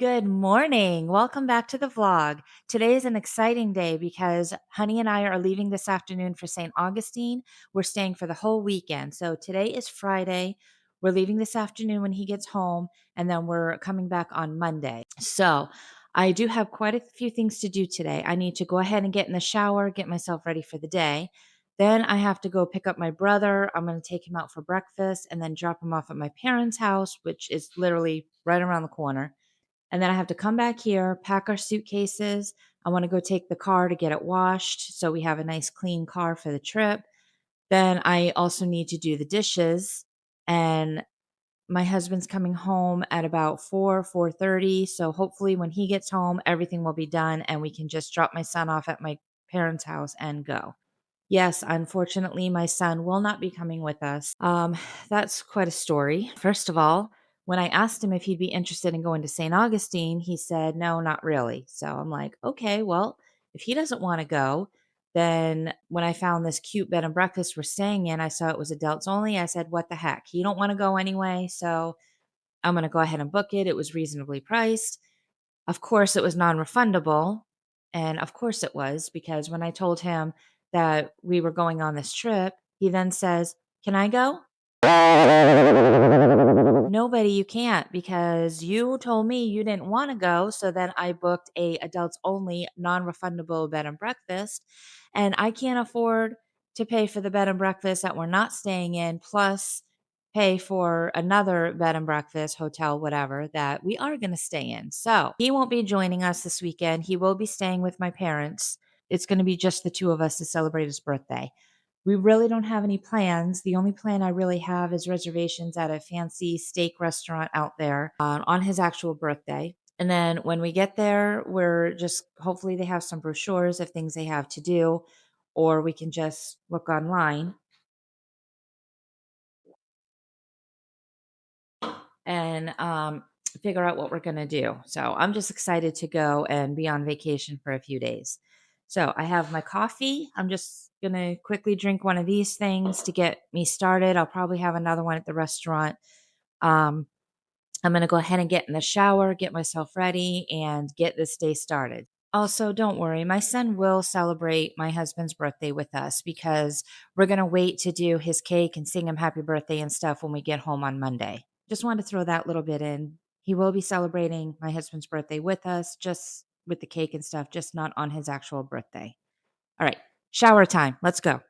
Good morning. Welcome back to the vlog. Today is an exciting day because Honey and I are leaving this afternoon for St. Augustine. We're staying for the whole weekend. So today is Friday. We're leaving this afternoon when he gets home, and then we're coming back on Monday. So I do have quite a few things to do today. I need to go ahead and get in the shower, get myself ready for the day. Then I have to go pick up my brother. I'm going to take him out for breakfast and then drop him off at my parents' house, which is literally right around the corner. And then I have to come back here, pack our suitcases. I want to go take the car to get it washed so we have a nice clean car for the trip. Then I also need to do the dishes. And my husband's coming home at about 4:30. So hopefully when he gets home, everything will be done and we can just drop my son off at my parents' house and go. Yes, unfortunately, my son will not be coming with us. That's quite a story. First of all, when I asked him if he'd be interested in going to St. Augustine, he said, no, not really. So I'm like, okay, well, if he doesn't want to go, then when I found this cute bed and breakfast we're staying in, I saw it was adults only. I said, what the heck? He don't want to go anyway. So I'm going to go ahead and book it. It was reasonably priced. Of course, it was non-refundable, and of course it was, because when I told him that we were going on this trip, he then says, "Can I go?" Nobody, you can't, because you told me you didn't want to go. So then I booked a adults only non-refundable bed and breakfast, and I can't afford to pay for the bed and breakfast that we're not staying in, plus pay for another bed and breakfast, hotel, whatever, that we are going to stay in. So he won't be joining us this weekend. He will be staying with my parents. It's going to be just the two of us to celebrate his birthday. We really don't have any plans. The only plan I really have is reservations at a fancy steak restaurant out there on his actual birthday. And then when we get there, we're just hopefully they have some brochures of things they have to do, or we can just look online and figure out what we're going to do. So I'm just excited to go and be on vacation for a few days. So I have my coffee. I'm just going to quickly drink one of these things to get me started. I'll probably have another one at the restaurant. Um, I'm going to go ahead and get in the shower, get myself ready, and get this day started. Also, don't worry, my son will celebrate my husband's birthday with us because we're going to wait to do his cake and sing him happy birthday and stuff when we get home on Monday. Just wanted to throw that little bit in. He will be celebrating my husband's birthday with us, just with the cake and stuff, just not on his actual birthday. All right, shower time. Let's go.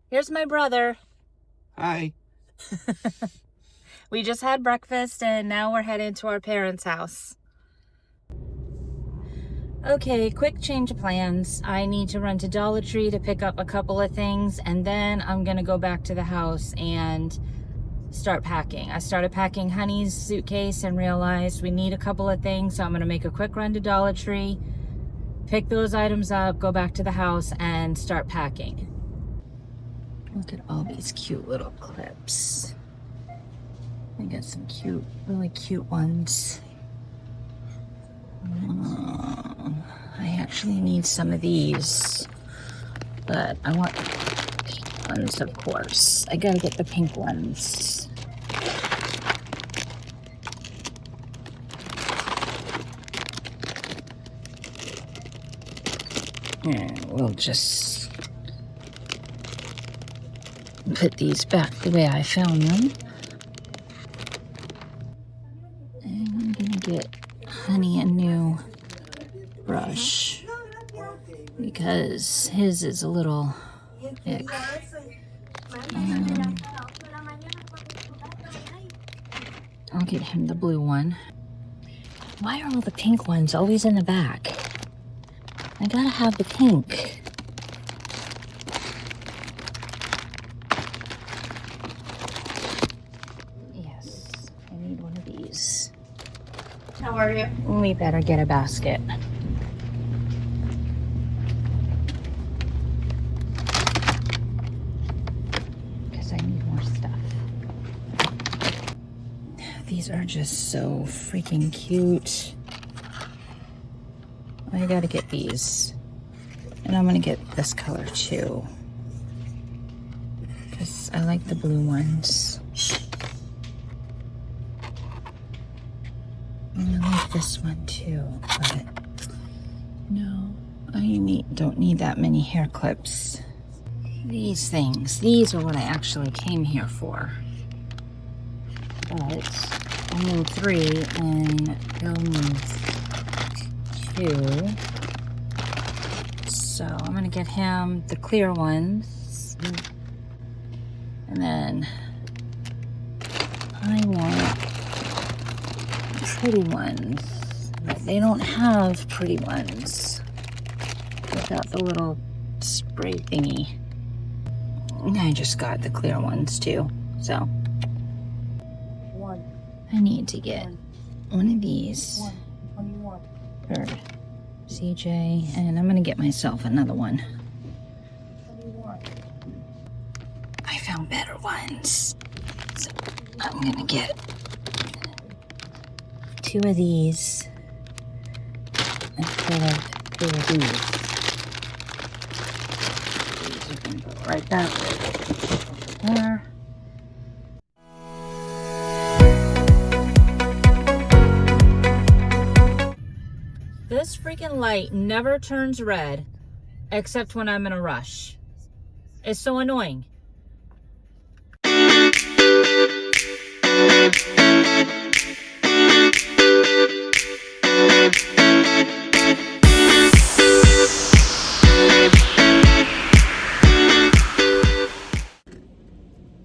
Here's my brother. Hi. We just had breakfast and now we're headed to our parents' house. Okay, quick change of plans. I need to run to Dollar Tree to pick up a couple of things, and then I'm gonna go back to the house and start packing. I started packing Honey's suitcase and realized we need a couple of things, so I'm gonna make a quick run to Dollar Tree, pick those items up, go back to the house, and start packing. Look at all these cute little clips. I got some cute, really cute ones. I actually need some of these, but I want the pink ones, of course. I gotta get the pink ones. And we'll just put these back the way I found them. And I'm gonna get Honey a new brush because his is a little thick. I'll get him the blue one. Why are all the pink ones always in the back? I gotta have the pink. Yes, I need one of these. How are you? We better get a basket. Because I need more stuff. These are just so freaking cute. I gotta get these. And I'm gonna get this color too, because I like the blue ones. I like this one too, but no, I don't need that many hair clips. These things, these are what I actually came here for. But I need 3 and Bill needs 2. So I'm gonna get him the clear ones. And then I want pretty ones, but they don't have pretty ones without the little spray thingy. And I just got the clear ones too, so I need to get one of these for CJ, and I'm gonna get myself another one. I found better ones, so I'm gonna get 2 of these instead of 2 of these. These are gonna go right that way. There. This freaking light never turns red except when I'm in a rush. It's so annoying.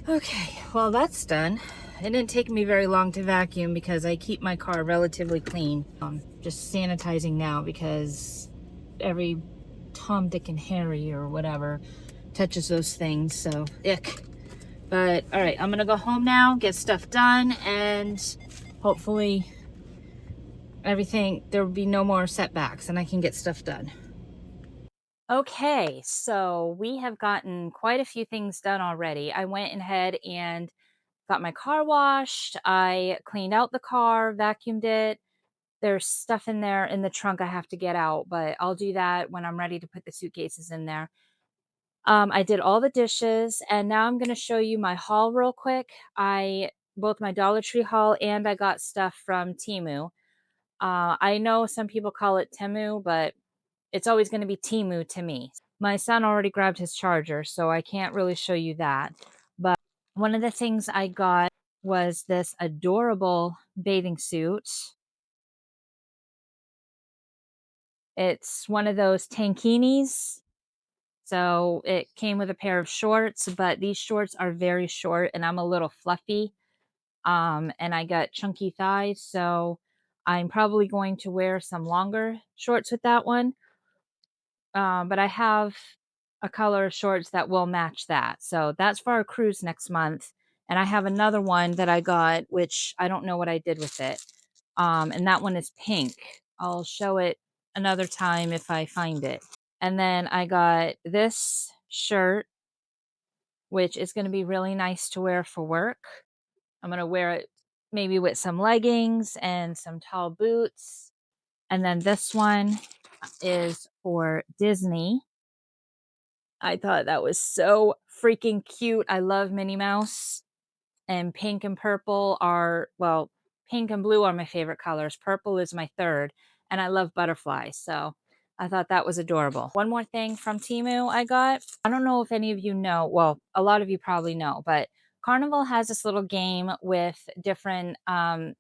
Okay, well that's done. It didn't take me very long to vacuum because I keep my car relatively clean. Just sanitizing now because every Tom, Dick, and Harry or whatever touches those things, so ick. But all right, I'm gonna go home now, get stuff done, and hopefully there will be no more setbacks and I can get stuff done. Okay, so we have gotten quite a few things done already. I went ahead and got my car washed. I cleaned out the car, vacuumed it. There's stuff in there in the trunk I have to get out, but I'll do that when I'm ready to put the suitcases in there. I did all the dishes, and now I'm going to show you my haul real quick. Both my Dollar Tree haul and I got stuff from Temu. I know some people call it Temu, but it's always going to be Temu to me. My son already grabbed his charger, so I can't really show you that. But one of the things I got was this adorable bathing suit. It's one of those tankinis. So it came with a pair of shorts, but these shorts are very short and I'm a little fluffy. And I got chunky thighs, so I'm probably going to wear some longer shorts with that one. But I have a color of shorts that will match that. So that's for our cruise next month. And I have another one that I got, which I don't know what I did with it. And that one is pink. I'll show it another time if I find it. And then I got this shirt, which is going to be really nice to wear for work. I'm going to wear it maybe with some leggings and some tall boots. And then this one is for Disney. I thought that was so freaking cute. I love Minnie Mouse. And pink and purple are, well, pink and blue are my favorite colors. Purple is my third. And I love butterflies. So I thought that was adorable. One more thing from Temu I got. I don't know if any of you know. Well, a lot of you probably know. But Carnival has this little game with different, I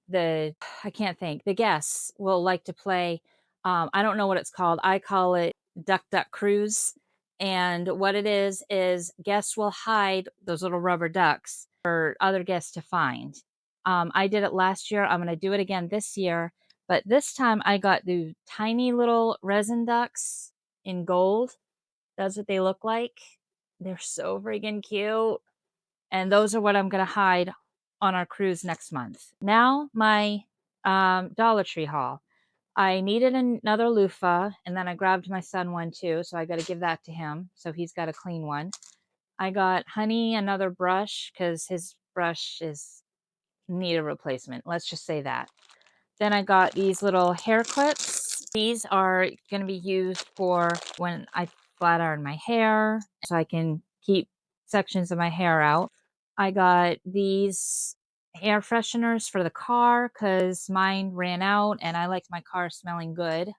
can't think. The guests will like to play. I don't know what it's called. I call it Duck Duck Cruise. And what it is guests will hide those little rubber ducks for other guests to find. I did it last year. I'm going to do it again this year. But this time I got the tiny little resin ducks in gold. That's what they look like. They're so freaking cute. And those are what I'm going to hide on our cruise next month. Now, my Dollar Tree haul. I needed another loofah, and then I grabbed my son one too, so I got to give that to him. So he's got a clean one. I got Honey another brush because his brush is need a replacement. Let's just say that. Then I got these little hair clips. These are going to be used for when I flat iron my hair, so I can keep sections of my hair out. I got these air fresheners for the car because mine ran out and I like my car smelling good.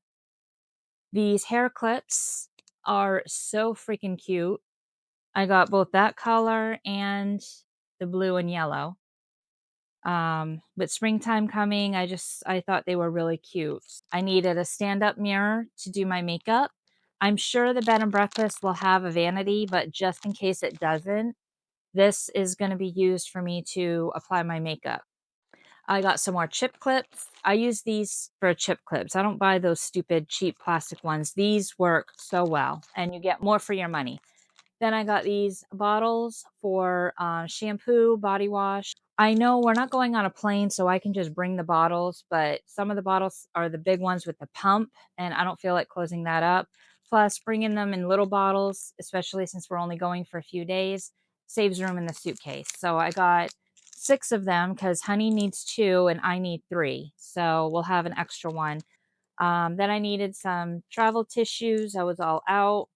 These hair clips are so freaking cute. I got both that color and the blue and yellow. With springtime coming, I thought they were really cute. I needed a stand-up mirror to do my makeup. I'm sure the bed and breakfast will have a vanity, but just in case it doesn't, this is going to be used for me to apply my makeup. I got some more chip clips. I use these for chip clips. I don't buy those stupid cheap plastic ones. These work so well, and you get more for your money. Then I got these bottles for shampoo, body wash. I know we're not going on a plane, so I can just bring the bottles, but some of the bottles are the big ones with the pump, and I don't feel like closing that up. Plus, bringing them in little bottles, especially since we're only going for a few days, saves room in the suitcase. So I got 6 of them because Honey needs 2 and I need 3. So we'll have an extra one. Then I needed some travel tissues. I was all out.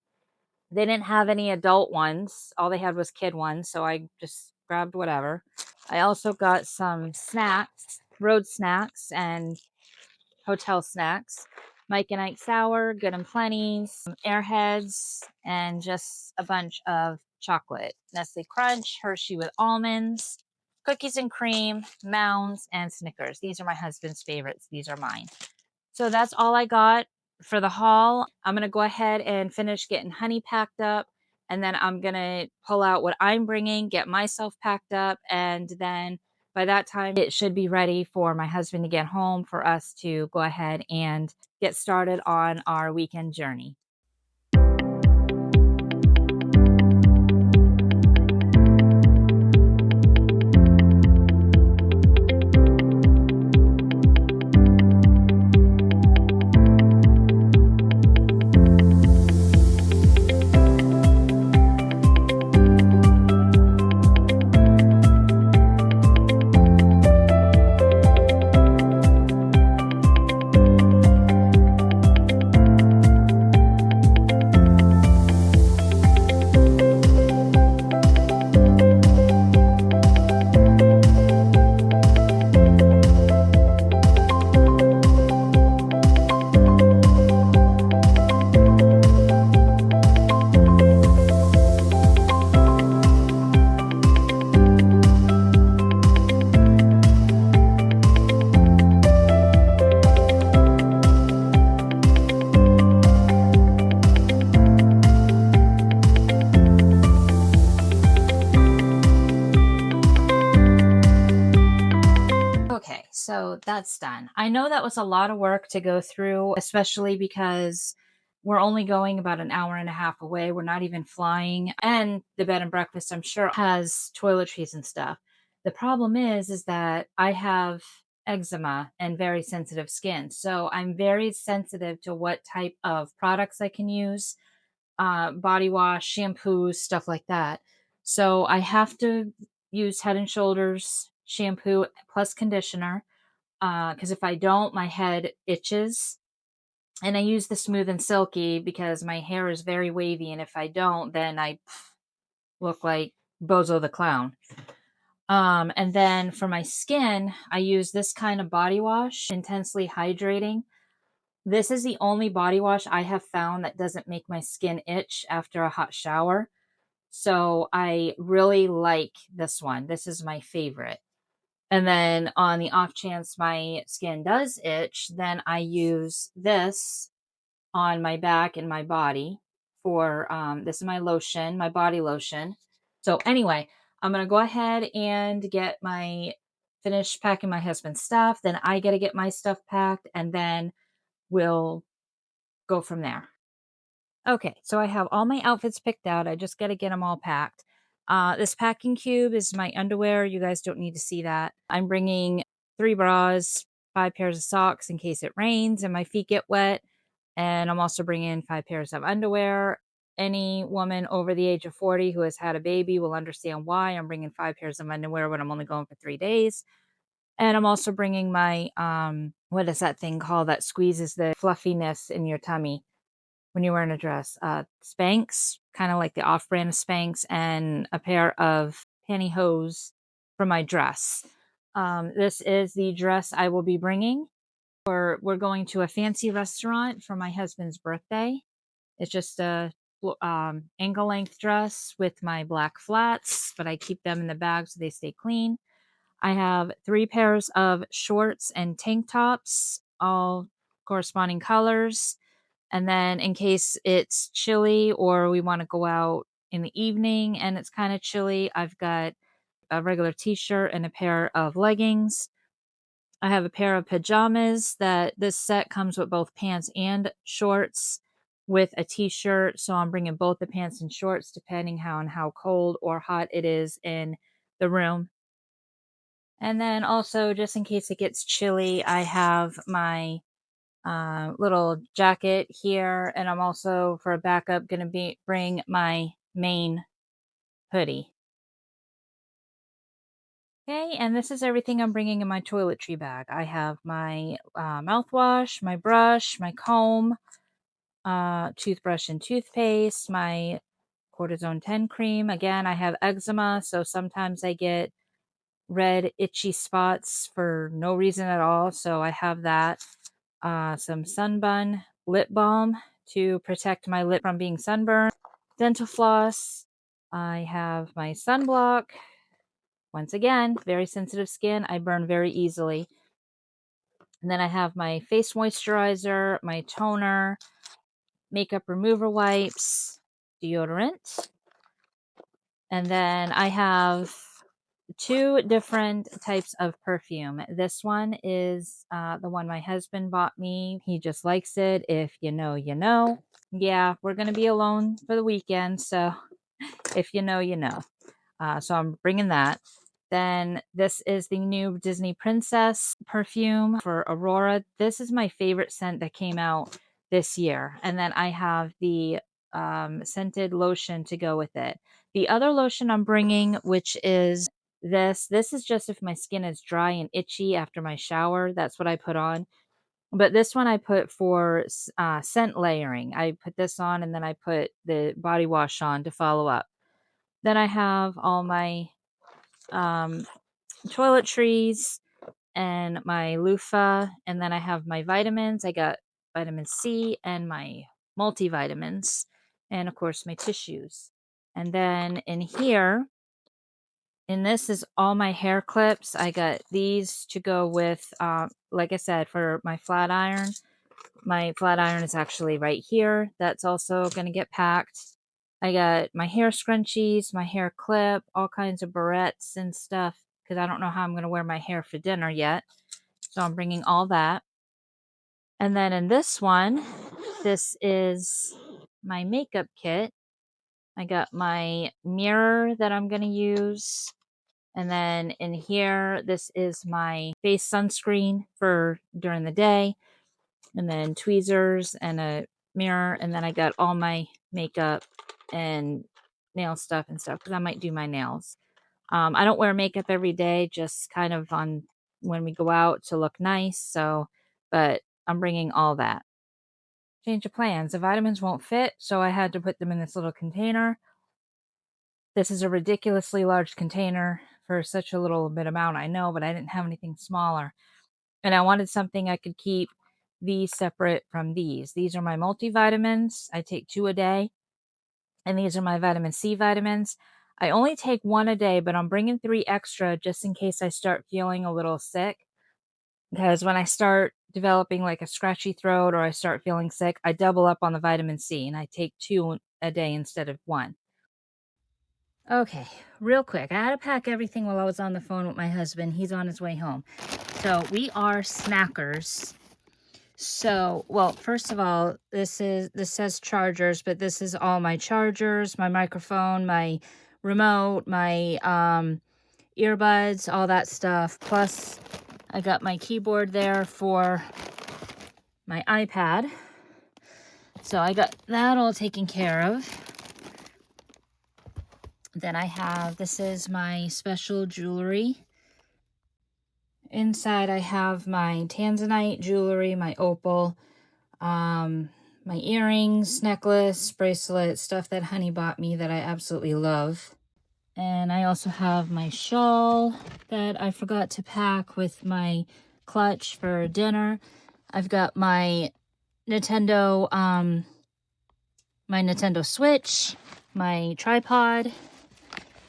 They didn't have any adult ones. All they had was kid ones, so I just grabbed whatever. I also got some snacks, road snacks and hotel snacks. Mike and Ike Sour, Good and Plenty, some Airheads, and just a bunch of chocolate. Nestle Crunch, Hershey with almonds, cookies and cream, Mounds, and Snickers. These are my husband's favorites. These are mine. So that's all I got for the haul. I'm going to go ahead and finish getting Honey packed up. And then I'm going to pull out what I'm bringing, get myself packed up. And then by that time, it should be ready for my husband to get home for us to go ahead and get started on our weekend journey. Okay, so that's done. I know that was a lot of work to go through, especially because we're only going about an hour and a half away. We're not even flying. And the bed and breakfast, I'm sure, has toiletries and stuff. The problem is that I have eczema and very sensitive skin. So I'm very sensitive to what type of products I can use, body wash, shampoos, stuff like that. So I have to use Head and Shoulders shampoo plus conditioner because if I don't, my head itches. And I use the Smooth and Silky because my hair is very wavy, and if I don't, then I look like Bozo the Clown. And then for my skin, I use this kind of body wash, intensely hydrating. This is the only body wash I have found that doesn't make my skin itch after a hot shower. So I really like this one. This is my favorite. And then on the off chance my skin does itch, then I use this on my back and my body for this is my lotion, my body lotion. So anyway, I'm gonna go ahead and get my finish packing my husband's stuff. Then I gotta get my stuff packed, and then we'll go from there. Okay, so I have all my outfits picked out. I just got to get them all packed. This packing cube is my underwear. You guys don't need to see that. I'm bringing 3 bras, 5 pairs of socks in case it rains and my feet get wet. And I'm also bringing 5 pairs of underwear. Any woman over the age of 40 who has had a baby will understand why I'm bringing 5 pairs of underwear when I'm only going for 3 days. And I'm also bringing my, what is that thing called that squeezes the fluffiness in your tummy? When you're wearing a dress, Spanx, kind of like the off-brand of Spanx, and a pair of pantyhose for my dress. This is the dress I will be bringing. We're going to a fancy restaurant for my husband's birthday. It's just a ankle length dress with my black flats, but I keep them in the bag so they stay clean. I have three pairs of shorts and tank tops, all corresponding colors. And then, in case it's chilly or we want to go out in the evening and it's kind of chilly, I've got a regular t shirt and a pair of leggings. I have a pair of pajamas that this set comes with both pants and shorts with a t-shirt. So I'm bringing both the pants and shorts depending on how cold or hot it is in the room. And then also, just in case it gets chilly, I have my little jacket here. And I'm also, for a backup, going to be bring my main hoodie. Okay, and this is everything I'm bringing in my toiletry bag. I have my mouthwash, my brush, my comb, toothbrush and toothpaste, my cortisone 10 cream. Again, I have eczema, so sometimes I get red, itchy spots for no reason at all. So I have that. Some sunbun lip balm to protect my lip from being sunburned, dental floss. I have my sunblock. Once again, very sensitive skin. I burn very easily. And then I have my face moisturizer, my toner, makeup remover wipes, deodorant. And then I have two different types of perfume. This one is the one my husband bought me. He just likes it. If you know, you know. Yeah, we're going to be alone for the weekend. So if you know, you know. So I'm bringing that. Then this is the new Disney Princess perfume for Aurora. This is my favorite scent that came out this year. And then I have the scented lotion to go with it. The other lotion I'm bringing, which is this is just if my skin is dry and itchy after my shower. That's what I put on. But this one I put for scent layering. I put this on and then I put the body wash on to follow up. Then I have all my um, toiletries and my loofah, and then I have my vitamins. I got vitamin C and my multivitamins, and of course my tissues. And then in here, in this is all my hair clips. I got these to go with, like I said, for my flat iron. My flat iron is actually right here. That's also going to get packed. I got my hair scrunchies, my hair clip, all kinds of barrettes and stuff because I don't know how I'm going to wear my hair for dinner yet. So I'm bringing all that. And then in this one, this is my makeup kit. I got my mirror that I'm going to use. And then in here, this is my face sunscreen for during the day. And then tweezers and a mirror. And then I got all my makeup and nail stuff and stuff because I might do my nails. I don't wear makeup every day, just kind of on when we go out to look nice. So, but I'm bringing all that. Change of plans. The vitamins won't fit, so I had to put them in this little container. This is a ridiculously large container for such a little bit amount, I know, but I didn't have anything smaller. And I wanted something I could keep these separate from these. These are my multivitamins. I take 2 a day. And these are my vitamin C vitamins. I only take 1 a day, but I'm bringing 3 extra just in case I start feeling a little sick. Because when I start developing like a scratchy throat or I start feeling sick, I double up on the vitamin C and I take 2 a day instead of 1. Okay, real quick. I had to pack everything while I was on the phone with my husband. He's on his way home. So we are snackers. So, well, first of all, this says chargers, but this is all my chargers, my microphone, my remote, my earbuds, all that stuff. Plus, I got my keyboard there for my iPad. So I got that all taken care of. Then I have, this is my special jewelry. Inside I have my tanzanite jewelry, my opal, my earrings, necklace, bracelet, stuff that Honey bought me that I absolutely love. And I also have my shawl that I forgot to pack with my clutch for dinner. I've got my Nintendo, Switch, my tripod.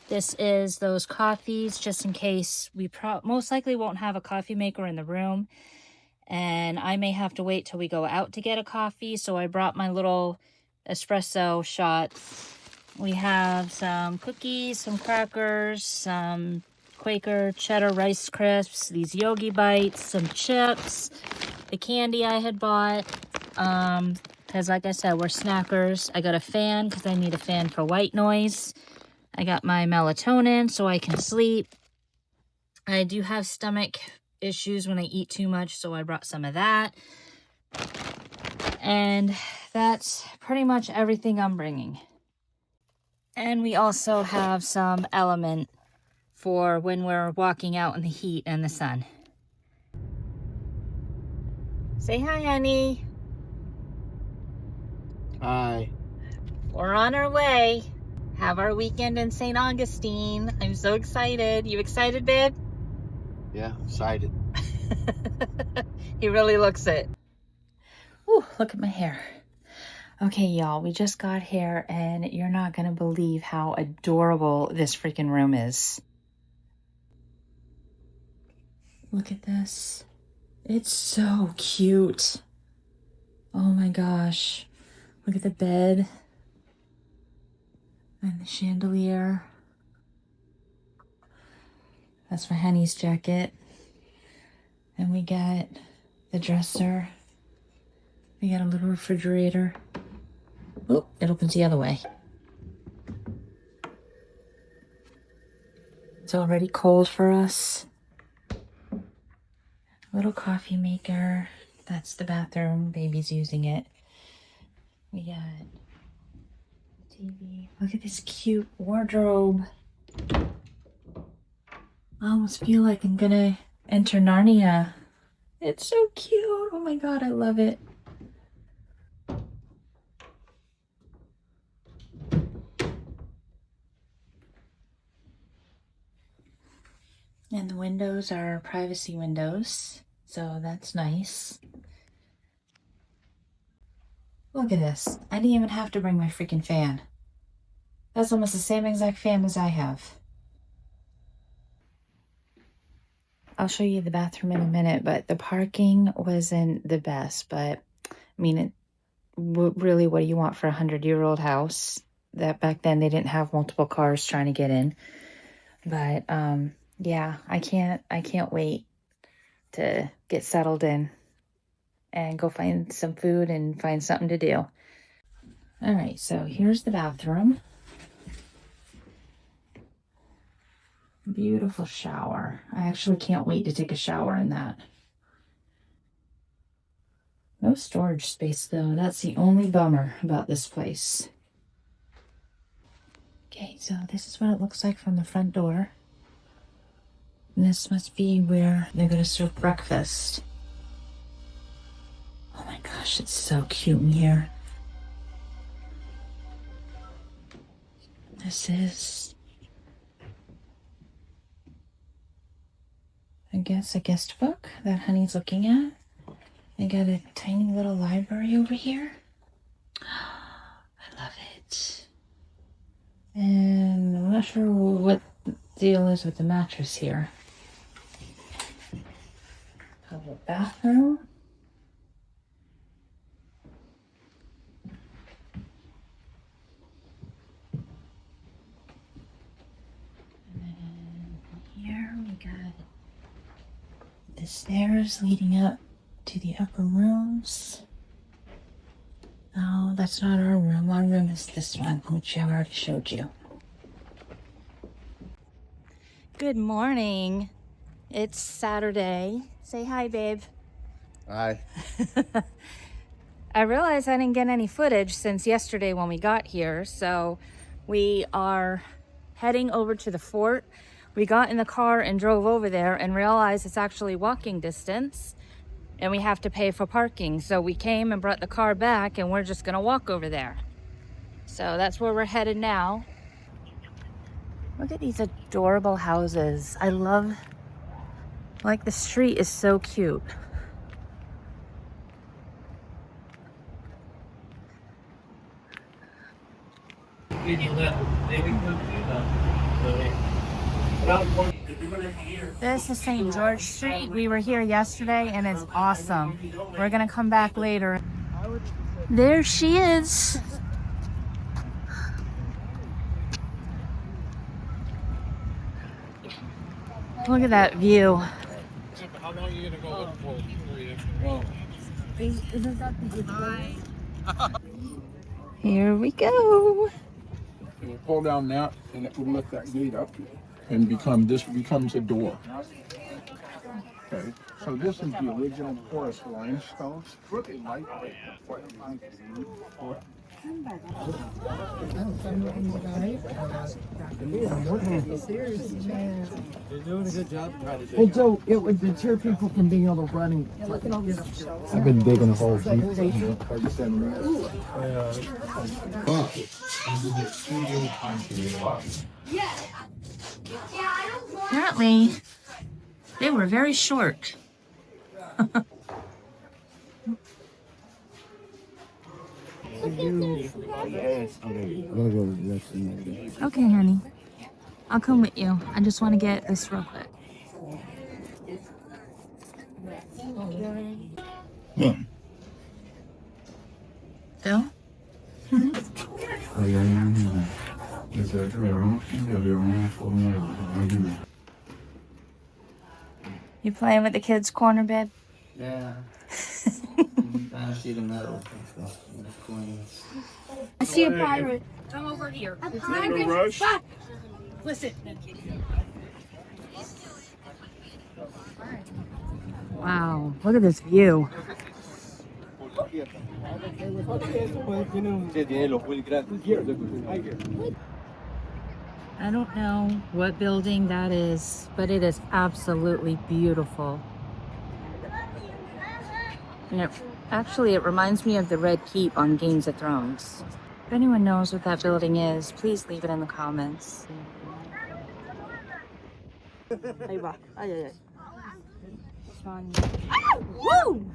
This is those coffees, just in case we most likely won't have a coffee maker in the room. And I may have to wait till we go out to get a coffee. So I brought my little espresso shots. We have some cookies, some crackers, some Quaker cheddar Rice Crisps, these Yogi Bites, some chips, the candy I had bought. Because like I said, we're snackers. I got a fan because I need a fan for white noise. I got my melatonin so I can sleep. I do have stomach issues when I eat too much, so I brought some of that. And that's pretty much everything I'm bringing. And we also have some element for when we're walking out in the heat and the sun. Say hi, honey. Hi. We're on our way. Have our weekend in St. Augustine. I'm so excited. You excited, babe? Yeah, excited. He really looks it. Ooh, look at my hair. Okay, y'all, we just got here and you're not gonna believe how adorable this freaking room is. Look at this. It's so cute. Oh my gosh. Look at the bed and the chandelier. That's for Henny's jacket. And we got the dresser. We got a little refrigerator. Oh, it opens the other way. It's already cold for us. Little coffee maker. That's the bathroom. Baby's using it. We got TV. Look at this cute wardrobe. I almost feel like I'm gonna enter Narnia. It's so cute. Oh my god, I love it. And the windows are privacy windows, so that's nice. Look at this. I didn't even have to bring my freaking fan. That's almost the same exact fan as I have. I'll show you the bathroom in a minute, but the parking wasn't the best. But I mean, really, what do you want for a 100-year-old house? That back then they didn't have multiple cars trying to get in. But yeah, I can't wait to get settled in and go find some food and find something to do. All right, so here's the bathroom. Beautiful shower. I actually can't wait to take a shower in that. No storage space though. That's the only bummer about this place. Okay, so this is what it looks like from the front door. And this must be where they're gonna serve breakfast. Oh my gosh, it's so cute in here. This is, I guess, a guest book that Honey's looking at. I got a tiny little library over here. I love it. And I'm not sure what the deal is with the mattress here. A little bathroom. And then here we got the stairs leading up to the upper rooms. No, that's not our room. Our room is this one, which I already showed you. Good morning. It's Saturday. Say hi, babe. Hi. I realized I didn't get any footage since yesterday when we got here, so we are heading over to the fort. We got in the car and drove over there and realized it's actually walking distance and we have to pay for parking. So we came and brought the car back and we're just gonna walk over there. So that's where we're headed now. Look at these adorable houses. I love, like, the street is so cute. This is St. George Street. We were here yesterday and it's awesome. We're gonna come back later. There she is. Look at that view. How long are you gonna go Here we go. And we pull down that, and it will lift that gate up and this becomes a door. Okay, so this is the original porous limestone. It's really lightweight. And so it would deter people from being able to run and. I've been digging holes deep. Apparently, they were very short. Okay, honey. I'll come with you. I just want to get this real quick. Phil? You playing with the kids' corner, babe? Yeah. I see the metal. I see a pirate. Come over here. A pirate? Rush. Listen. Wow, look at this view. I don't know what building that is, but it is absolutely beautiful. And it reminds me of the Red Keep on Games of Thrones. If anyone knows what that building is, please leave it in the comments. Woo!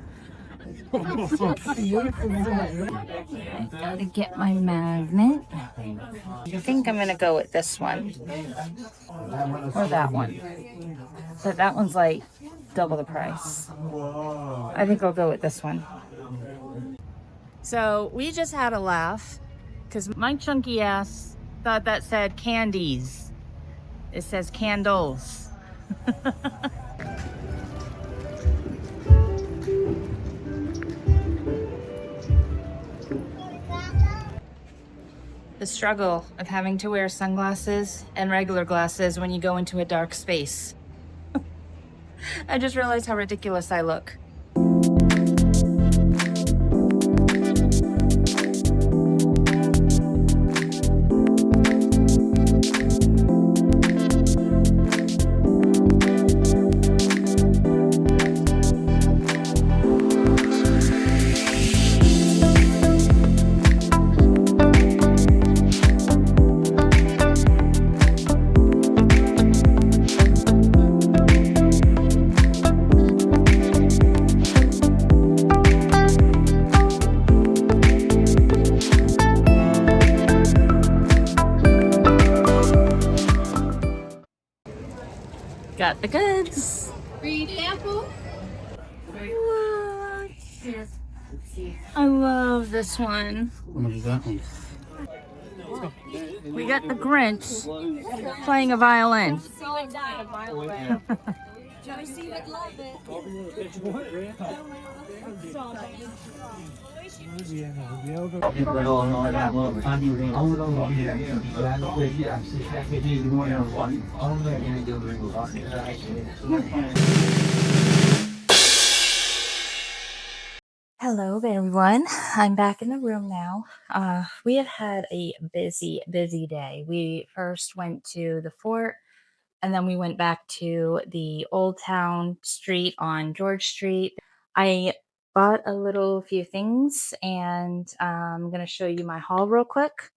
Gotta get my magnet. I think I'm gonna go with this one. Or that one. But that one's like double the price. I think I'll go with this one. So we just had a laugh because my chunky ass thought that said candies. It says candles. The struggle of having to wear sunglasses and regular glasses when you go into a dark space. I just realized how ridiculous I look. Got the goods. Read apple. What? I love this one. What is that one? We got the Grinch playing a violin. Hello everyone, I'm back in the room now. We have had a busy day. We first went to the fort and then we went back to the Old Town Street on George Street. I bought a few things and I'm going to show you my haul real quick.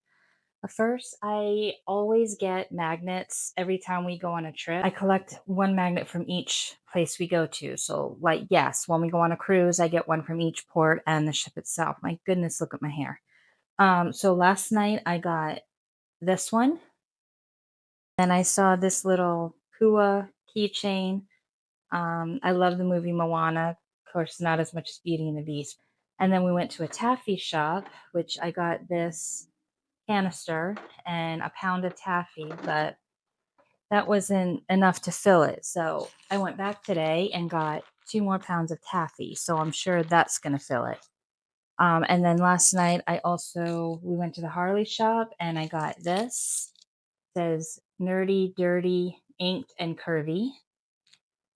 First, I always get magnets every time we go on a trip. I collect one magnet from each place we go to. So, like, yes, when we go on a cruise, I get one from each port and the ship itself. My goodness, look at my hair. So last night I got this one. Then I saw this little Kua keychain. I love the movie Moana. Of course, not as much as Beauty and the Beast. And then we went to a taffy shop, which I got this canister and a pound of taffy, but that wasn't enough to fill it. So I went back today and got 2 more pounds of taffy. So I'm sure that's going to fill it. And then last night we went to the Harley shop and I got this. It says nerdy, dirty, inked, and curvy.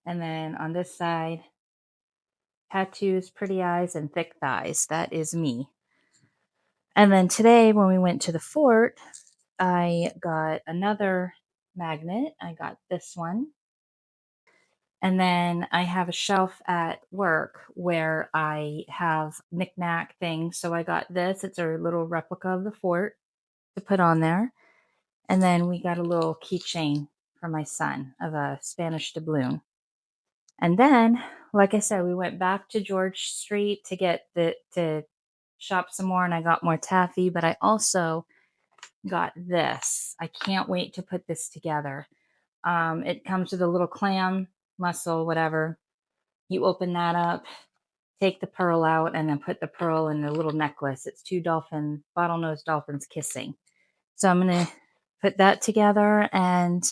And then on this side, tattoos, pretty eyes, and thick thighs. That is me. And then today, when we went to the fort, I got another magnet. I got this one. And then I have a shelf at work where I have knickknack things. So I got this. It's a little replica of the fort to put on there. And then we got a little keychain for my son of a Spanish doubloon. And then, like I said, we went back to George Street to shop some more, and I got more taffy, but I also got this. I can't wait to put this together. It comes with a little clam, mussel, whatever. You open that up, take the pearl out, and then put the pearl in a little necklace. It's 2 bottlenose dolphins kissing. So I'm going to put that together, and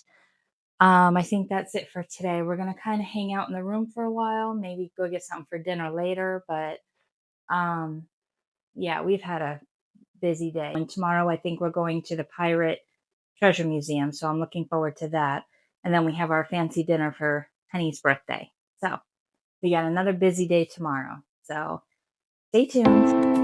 I think that's it for today. We're going to kind of hang out in the room for a while, maybe go get something for dinner later, but yeah, we've had a busy day. And tomorrow I think we're going to the Pirate Treasure Museum, so I'm looking forward to that. And then we have our fancy dinner for Henny's birthday. So we got another busy day tomorrow. So stay tuned.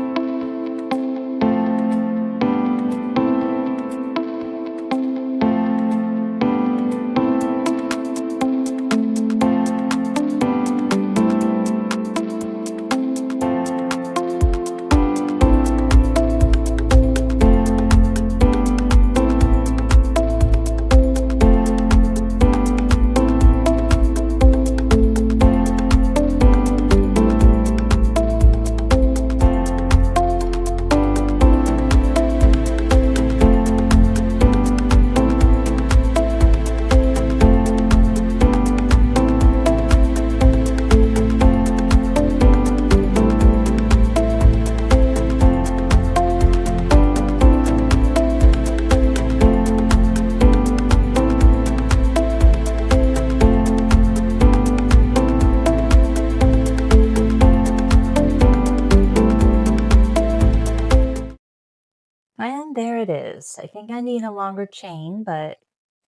And there it is. I think I need a longer chain, but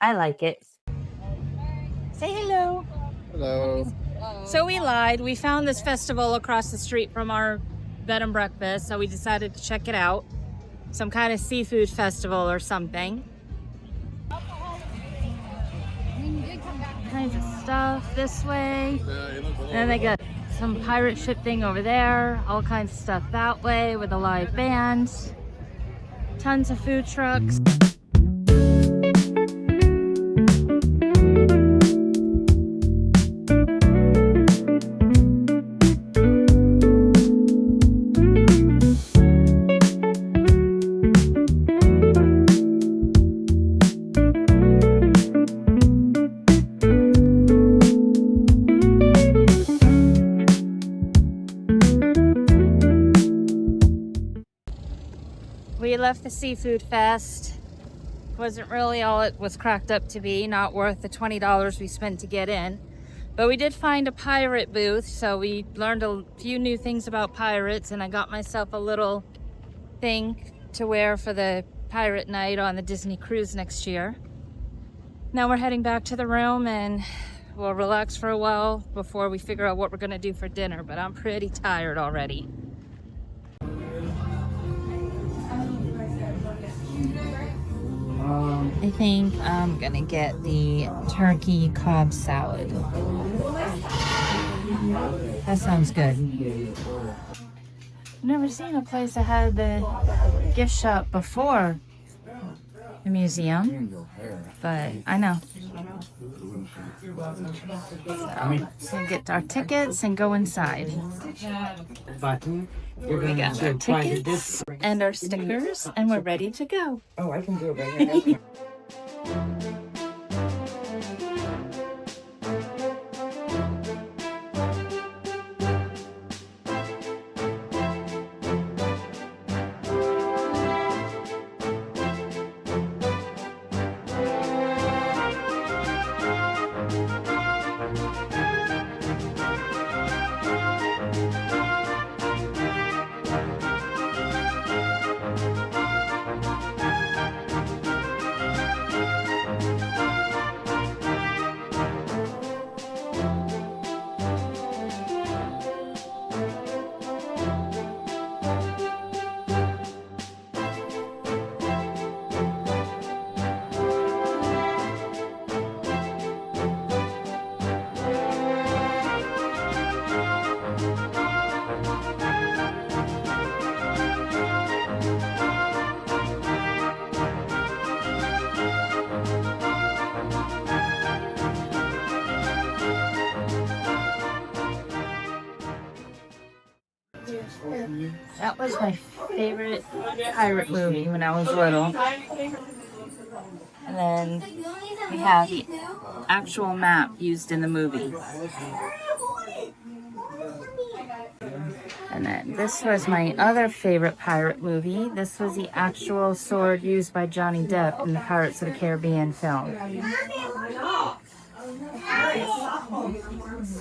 I like it. Say hello. Hello. So we lied. We found this festival across the street from our bed and breakfast, so we decided to check it out. Some kind of seafood festival or something. Kinds of stuff this way. Then they got some pirate ship thing over there. All kinds of stuff that way with a live band. Tons of food trucks. We left the seafood fest. Wasn't really all it was cracked up to be, not worth the $20 we spent to get in. But we did find a pirate booth, so we learned a few new things about pirates, and I got myself a little thing to wear for the pirate night on the Disney cruise next year. Now we're heading back to the room and we'll relax for a while before we figure out what we're gonna do for dinner, but I'm pretty tired already. I think I'm gonna get the turkey Cobb salad. That sounds good. I've never seen a place that had the gift shop before a museum, but I know. So we get our tickets and go inside. We got our tickets and our stickers, and we're ready to go. Oh, I can do it right here. That was my favorite pirate movie when I was little. And then we have the actual map used in the movie. And then this was my other favorite pirate movie. This was the actual sword used by Johnny Depp in the Pirates of the Caribbean film.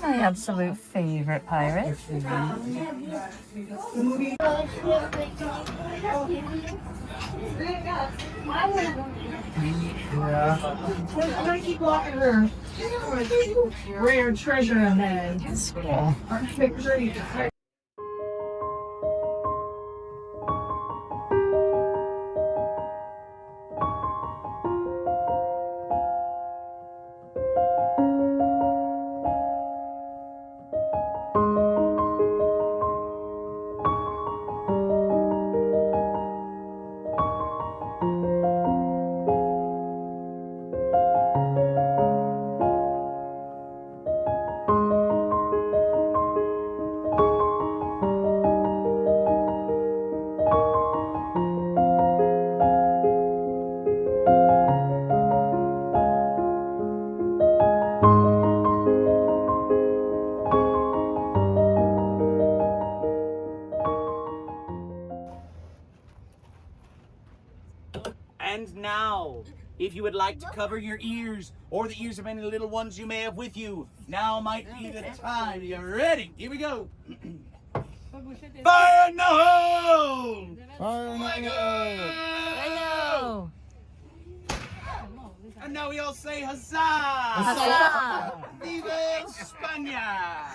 My absolute favorite pirate. I keep walking her. Rare treasure in there. That's cool. And now, if you would like to cover your ears or the ears of any little ones you may have with you, now might be the time. You ready? Here we go. Fire in the hole! Fire in the hole! Hello! And now we all say huzzah! Huzzah! Viva España!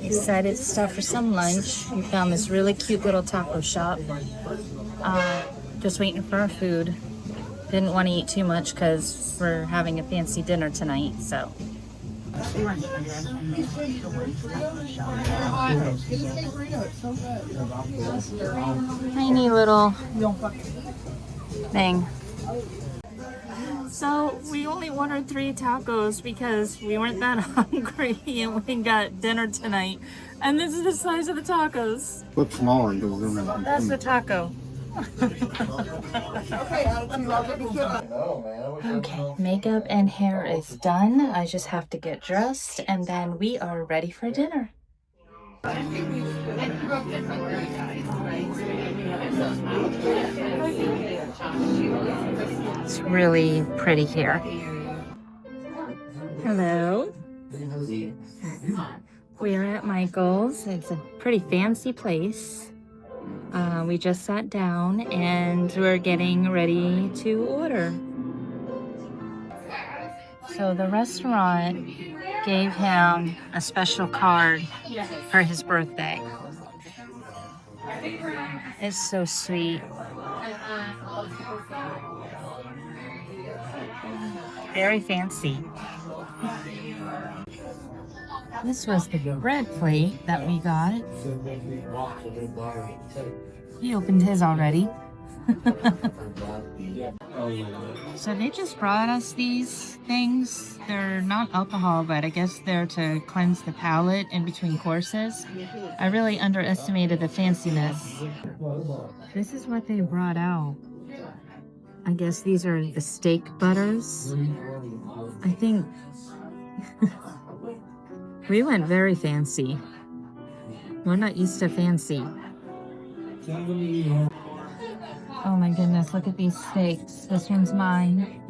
Excited to stop for some lunch. We found this really cute little taco shop. Just waiting for our food. Didn't want to eat too much because we're having a fancy dinner tonight, so. Tiny little thing. So we only ordered 3 tacos because we weren't that hungry and we got dinner tonight. And this is the size of the tacos. Look smaller because they're not. That's the taco. Okay, makeup and hair is done. I just have to get dressed and then we are ready for dinner. It's really pretty here. Hello. We're at Michael's. It's a pretty fancy place. We just sat down and we're getting ready to order. So the restaurant gave him a special card for his birthday. It's so sweet. Very fancy. This was the bread plate that we got. He opened his already. So they just brought us these things. They're not alcohol, but I guess they're to cleanse the palate in between courses. I really underestimated the fanciness. This is what they brought out. I guess these are the steak butters. I think we went very fancy. We're not used to fancy. Oh my goodness, look at these steaks. This one's mine.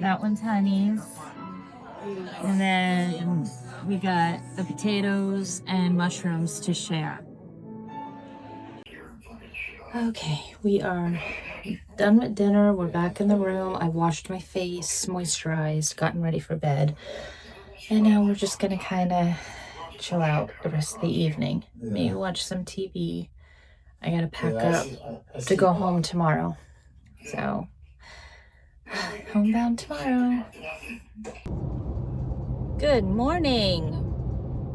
That one's Honey's. And then we got the potatoes and mushrooms to share. Okay, we are done with dinner. We're back in the room. I washed my face, moisturized, gotten ready for bed. And now we're just gonna kind of chill out the rest of the evening. Maybe watch some TV. I gotta pack up to go home tomorrow. So, homebound tomorrow. Good morning.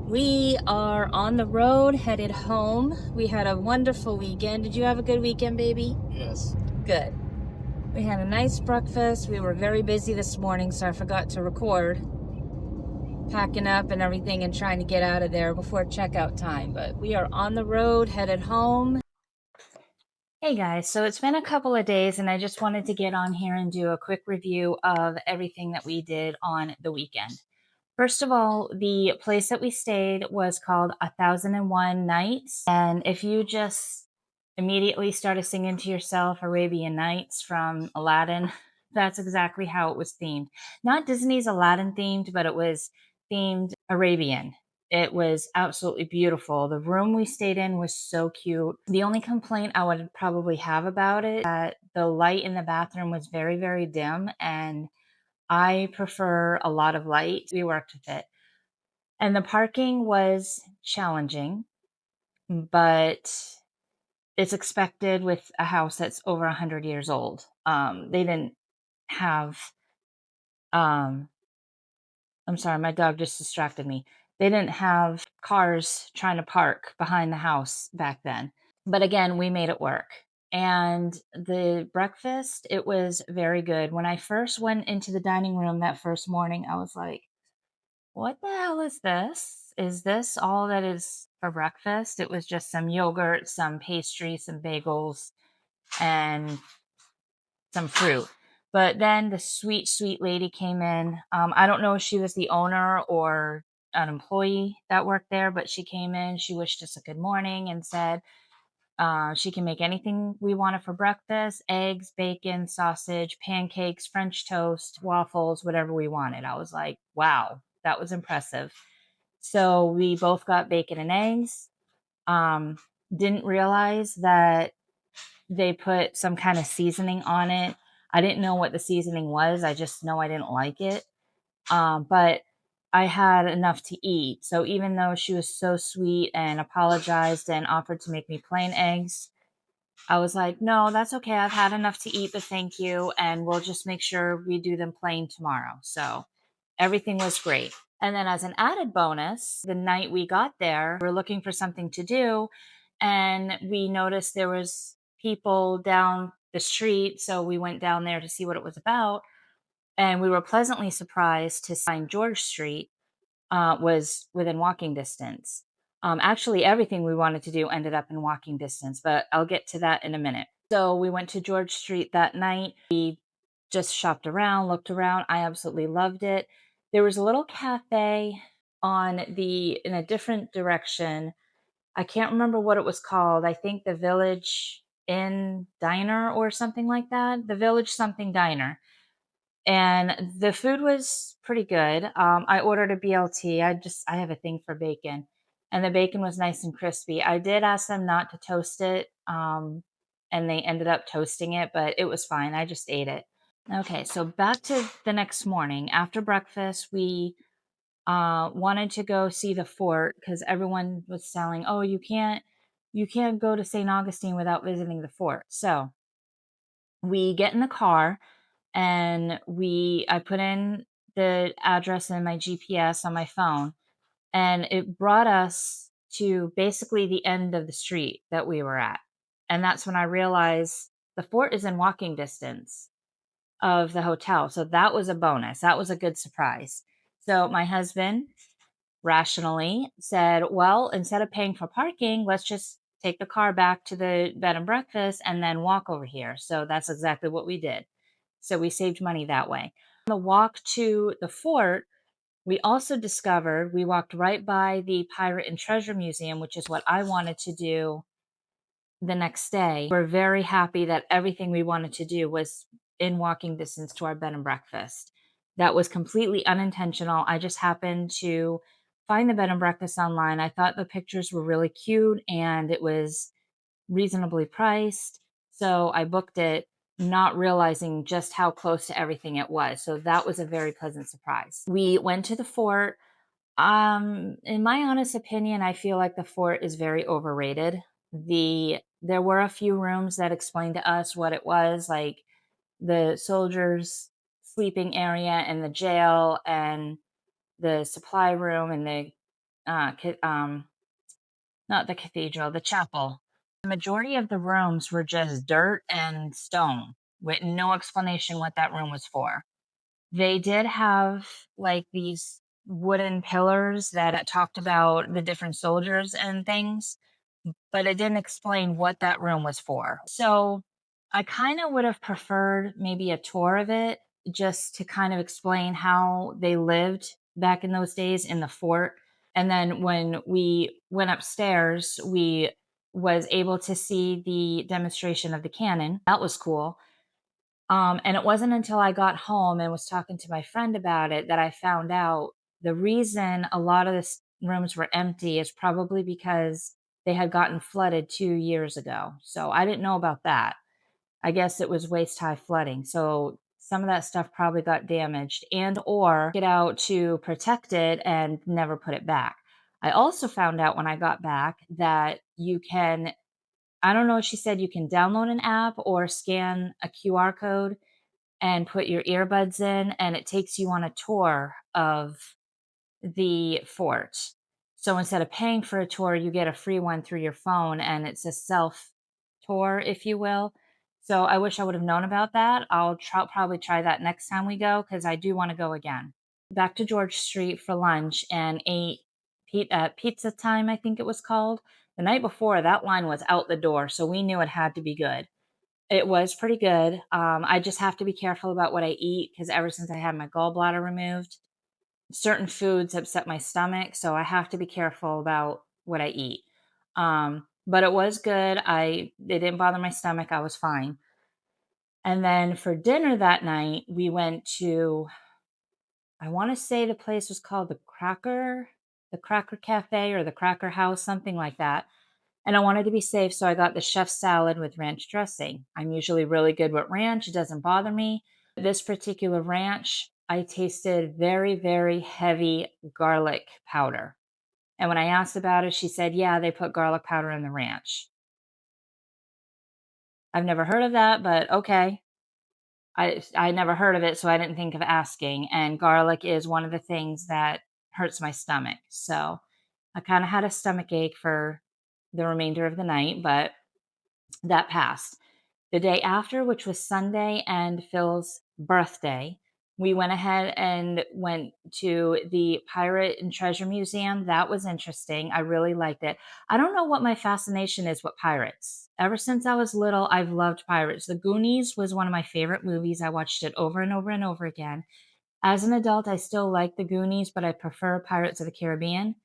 We are on the road, headed home. We had a wonderful weekend. Did you have a good weekend, baby? Yes. Good. We had a nice breakfast. We were very busy this morning, so I forgot to record. Packing up and everything and trying to get out of there before checkout time. But we are on the road, headed home. Hey guys, so it's been a couple of days and I just wanted to get on here and do a quick review of everything that we did on the weekend. First of all, the place that we stayed was called 1001 Nights. And if you just immediately started singing to yourself Arabian Nights from Aladdin, that's exactly how it was themed. Not Disney's Aladdin themed, but it was themed Arabian. It was absolutely beautiful. The room we stayed in was so cute. The only complaint I would probably have about it is that the light in the bathroom was very, very dim, and I prefer a lot of light. We worked with it. And the parking was challenging, but it's expected with a house that's over 100 years old. They didn't have, um, I'm sorry, my dog just distracted me. They didn't have cars trying to park behind the house back then. But again, we made it work. And the breakfast, it was very good. When I first went into the dining room that first morning, I was like, what the hell is this? Is this all that is for breakfast? It was just some yogurt, some pastry, some bagels, and some fruit. But then the sweet, sweet lady came in. I don't know if she was the owner or an employee that worked there, but she came in. She wished us a good morning and said she can make anything we wanted for breakfast: eggs, bacon, sausage, pancakes, French toast, waffles, whatever we wanted. I was like, wow, that was impressive. So we both got bacon and eggs. Um, didn't realize that they put some kind of seasoning on it. I didn't know what the seasoning was. I just know I didn't like it. But I had enough to eat. So even though she was so sweet and apologized and offered to make me plain eggs, I was like, no, that's okay. I've had enough to eat, but thank you. And we'll just make sure we do them plain tomorrow. So everything was great. And then, as an added bonus, the night we got there, we were looking for something to do. And we noticed there was people down the street. So we went down there to see what it was about. And we were pleasantly surprised to find George Street was within walking distance. Actually, everything we wanted to do ended up in walking distance, but I'll get to that in a minute. So we went to George Street that night. We just shopped around, looked around. I absolutely loved it. There was a little cafe in a different direction. I can't remember what it was called. I think the Village Inn Diner or something like that. The Village something Diner, and the food was pretty good. I ordered a BLT. I have a thing for bacon, and the bacon was nice and crispy. I did ask them not to toast it, and they ended up toasting it, but it was fine. I just ate it. Okay, so back to the next morning. After breakfast, we wanted to go see the fort because everyone was telling, "Oh, you can't go to St. Augustine without visiting the fort." So we get in the car and I put in the address in my GPS on my phone, and it brought us to basically the end of the street that we were at. And that's when I realized the fort is in walking distance of the hotel. So that was a bonus. That was a good surprise. So my husband rationally said, well, instead of paying for parking, let's just take the car back to the bed and breakfast and then walk over here. So that's exactly what we did. So we saved money that way. On the walk to the fort, we also discovered we walked right by the Pirate and Treasure Museum, which is what I wanted to do the next day. We're very happy that everything we wanted to do was in walking distance to our bed and breakfast. That was completely unintentional. I just happened to find the bed and breakfast online. I thought the pictures were really cute and it was reasonably priced. So I booked it, not realizing just how close to everything it was. So that was a very pleasant surprise. We went to the fort. In my honest opinion, I feel like the fort is very overrated. There were a few rooms that explained to us what it was, like the soldiers' sleeping area and the jail and the supply room and the not the cathedral, the chapel. The majority of the rooms were just dirt and stone with no explanation what that room was for. They did have like these wooden pillars that talked about the different soldiers and things, but it didn't explain what that room was for. So I kind of would have preferred maybe a tour of it just to kind of explain how they lived back in those days in the fort. And then when we went upstairs, we was able to see the demonstration of the cannon. That was cool. And it wasn't until I got home and was talking to my friend about it that I found out the reason a lot of the rooms were empty is probably because they had gotten flooded 2 years ago. So I didn't know about that. I guess it was waist high flooding. So some of that stuff probably got damaged and or get out to protect it and never put it back. I also found out when I got back that you can, I don't know if she said you can download an app or scan a QR code and put your earbuds in, and it takes you on a tour of the fort. So instead of paying for a tour, you get a free one through your phone, and it's a self tour, if you will. So I wish I would have known about that. Probably try that next time we go because I do want to go again. Back to George Street for lunch and ate pizza time, I think it was called. The night before, that line was out the door, so we knew it had to be good. It was pretty good. I just have to be careful about what I eat because ever since I had my gallbladder removed, certain foods upset my stomach, so I have to be careful about what I eat. But it was good. It didn't bother my stomach. I was fine. And then for dinner that night, we went to, I want to say the place was called the Cracker Cafe or the Cracker House, something like that. And I wanted to be safe, so I got the chef salad with ranch dressing. I'm usually really good with ranch, it doesn't bother me. This particular ranch, I tasted very, very heavy garlic powder. And when I asked about it, she said, yeah, they put garlic powder in the ranch. I've never heard of that, but okay. I never heard of it, so I didn't think of asking. And garlic is one of the things that hurts my stomach. So I kind of had a stomach ache for the remainder of the night, but that passed. The day after, which was Sunday and Phil's birthday, we went ahead and went to the Pirate and Treasure Museum. That was interesting. I really liked it. I don't know what my fascination is with pirates. Ever since I was little, I've loved pirates. The Goonies was one of my favorite movies. I watched it over and over and over again. As an adult, I still like the Goonies, but I prefer Pirates of the Caribbean.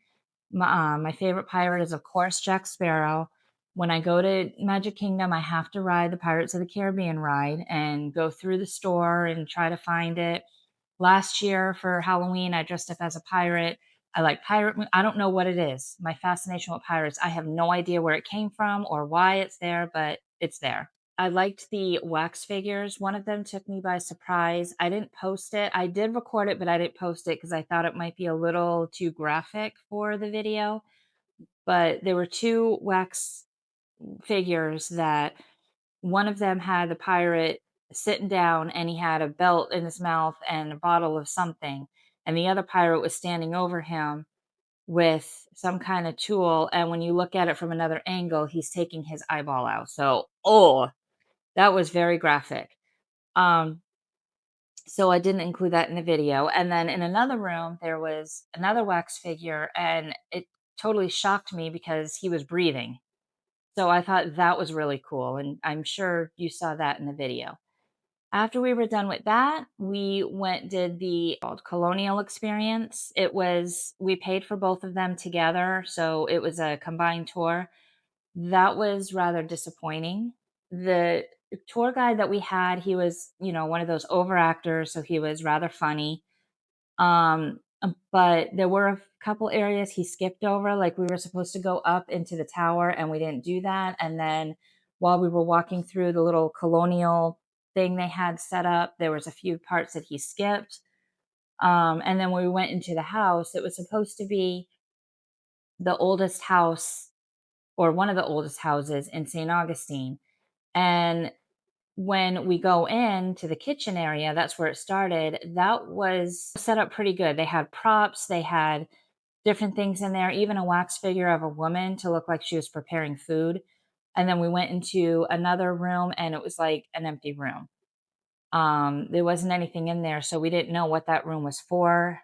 My favorite pirate is, of course, Jack Sparrow. When I go to Magic Kingdom, I have to ride the Pirates of the Caribbean ride and go through the store and try to find it. Last year for Halloween, I dressed up as a pirate. I like I don't know what it is. My fascination with pirates. I have no idea where it came from or why it's there, but it's there. I liked the wax figures. One of them took me by surprise. I didn't post it. I did record it, but I didn't post it because I thought it might be a little too graphic for the video. But there were two wax figures that one of them had the pirate sitting down and he had a belt in his mouth and a bottle of something. And the other pirate was standing over him with some kind of tool, and when you look at it from another angle, he's taking his eyeball out. So, oh, that was very graphic. Um, so I didn't include that in the video. And then in another room, there was another wax figure, and it totally shocked me because he was breathing. So I thought that was really cool, and I'm sure you saw that in the video. After we were done with that, we went did the colonial experience. We paid for both of them together, so it was a combined tour. That was rather disappointing. The tour guide that we had, he was, one of those over actors, so he was rather funny. But there were a couple areas he skipped over, like we were supposed to go up into the tower and we didn't do that. And then while we were walking through the little colonial thing they had set up, there was a few parts that he skipped. And then when we went into the house, it was supposed to be the oldest house or one of the oldest houses in St. Augustine. And when we go into the kitchen area, that's where it started. That was set up pretty good. They had props, they had different things in there, even a wax figure of a woman to look like she was preparing food. And then we went into another room and it was like an empty room. There wasn't anything in there, so we didn't know what that room was for.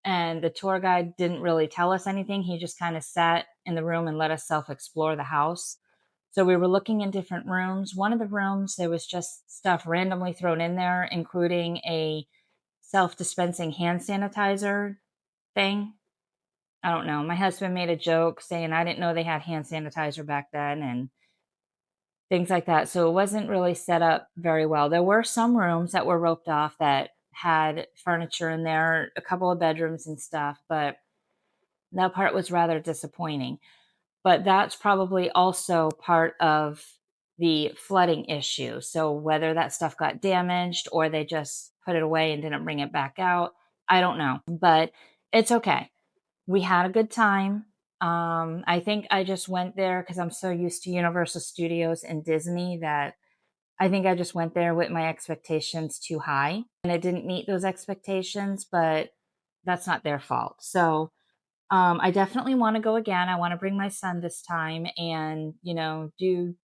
And the tour guide didn't really tell us anything. He just kind of sat in the room and let us self explore the house. So we were looking in different rooms. One of the rooms, there was just stuff randomly thrown in there, including a self dispensing hand sanitizer thing. I don't know. My husband made a joke saying I didn't know they had hand sanitizer back then and things like that. So it wasn't really set up very well. There were some rooms that were roped off that had furniture in there, a couple of bedrooms and stuff, but that part was rather disappointing. But that's probably also part of the flooding issue. So whether that stuff got damaged or they just put it away and didn't bring it back out, I don't know. But it's okay. We had a good time. I think I just went there because I'm so used to Universal Studios and Disney that I think I just went there with my expectations too high. And it didn't meet those expectations, but that's not their fault. So I definitely want to go again. I want to bring my son this time and, do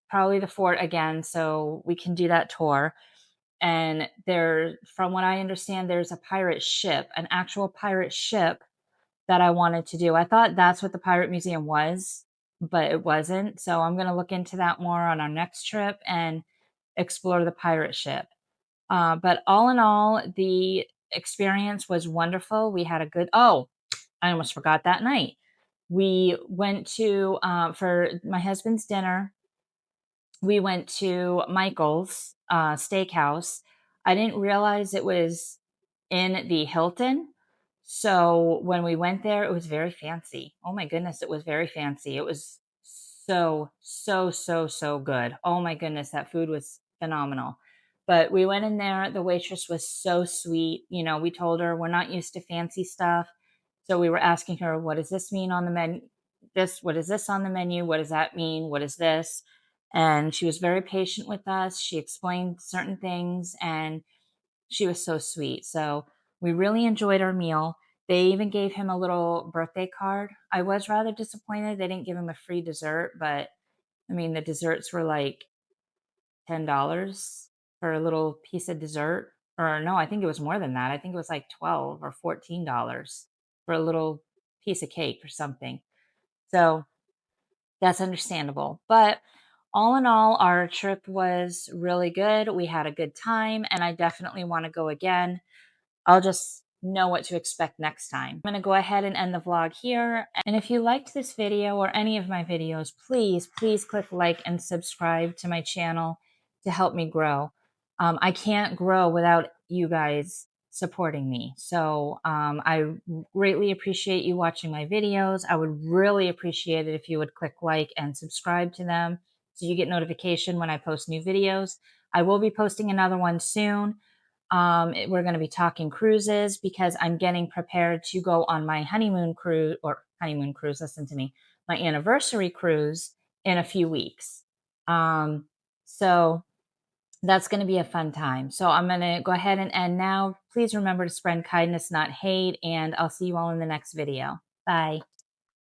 probably the fort again so we can do that tour. And from what I understand, there's a pirate ship, an actual pirate ship that I wanted to do. I thought that's what the Pirate Museum was, but it wasn't. So I'm going to look into that more on our next trip and explore the pirate ship. But all in all, the experience was wonderful. We had a good, oh, I almost forgot that night. We went to, for my husband's dinner, we went to Michael's steakhouse. I didn't realize it was in the Hilton. So when we went there, it was very fancy. Oh my goodness, it was very fancy. It was so, so, so, so good. Oh my goodness, that food was phenomenal. But we went in there, the waitress was so sweet. We told her we're not used to fancy stuff. So we were asking her, what does this mean on the menu? What is this on the menu? What does that mean? What is this? And she was very patient with us. She explained certain things and she was so sweet. So we really enjoyed our meal. They even gave him a little birthday card. I was rather disappointed they didn't give him a free dessert, but I mean, the desserts were like $10 for a little piece of dessert. Or no, I think it was more than that. I think it was like 12 or $14 for a little piece of cake or something. So that's understandable. But all in all, our trip was really good. We had a good time, and I definitely want to go again. I'll just know what to expect next time. I'm going to go ahead and end the vlog here. And if you liked this video or any of my videos, please, please click like and subscribe to my channel to help me grow. I can't grow without you guys supporting me. So I greatly appreciate you watching my videos. I would really appreciate it if you would click like and subscribe to them so you get notification when I post new videos. I will be posting another one soon. We're going to be talking cruises because I'm getting prepared to go on my honeymoon cruise, listen to me, my anniversary cruise in a few weeks. So that's going to be a fun time. So I'm going to go ahead and end now. Please remember to spread kindness, not hate, and I'll see you all in the next video. Bye.